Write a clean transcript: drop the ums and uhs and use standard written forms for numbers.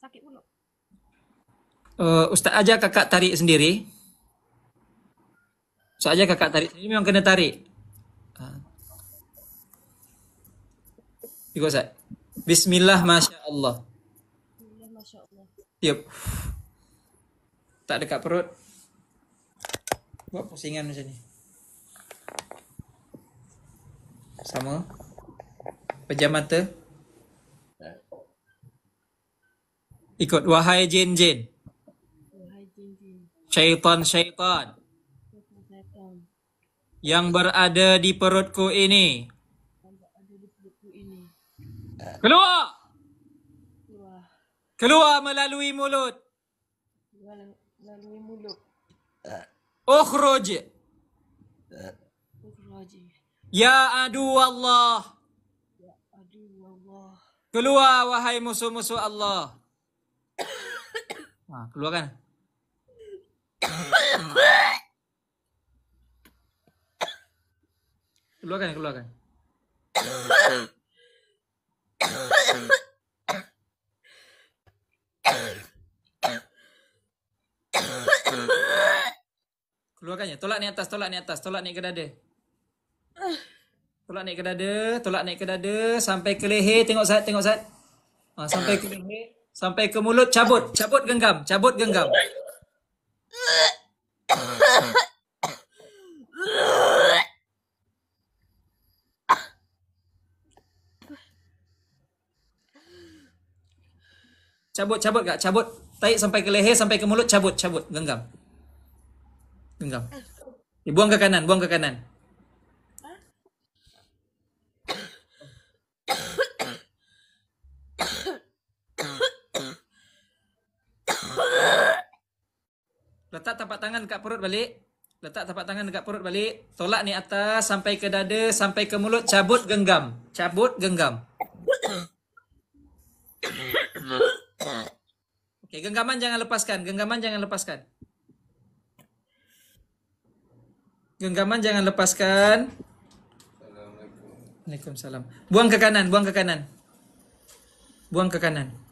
sakit mulut. Ustaz ajar kakak tarik sendiri. Ustaz ajar kakak tarik sendiri, memang kena tarik. Ikut Ustaz. Bismillah, Masya Allah. Bismillah, Masya Allah. Tiup. Tak dekat perut. Buat pusingan macam ni. Sama. Pejam mata. Ikut. Wahai jin-jin. Wahai jin-jin, Syaitan-syaitan syaitan yang berada di perutku ini. yang berada di perutku ini, Keluar! keluar Keluar melalui mulut. melalui mulut. Ukhruj. Ukhraji. Ya adu Allah. Ya aduh Allah. Keluar wahai musuh-musuh Allah. Keluarkan. Keluarkan. Keluarkannya. Tolak ni atas, tolak naik ke dada. Tolak naik ke dada sampai ke leher. Tengok Ustaz. Sampai ke leher, sampai ke mulut, cabut genggam. Cabut kak, cabut. Tarik sampai ke leher, sampai ke mulut, cabut, genggam. Buang ke kanan. Letak tapak tangan dekat perut balik. Tolak ni atas sampai ke dada, sampai ke mulut, cabut genggam. Okey, genggaman jangan lepaskan. Waalaikumsalam. Buang ke kanan.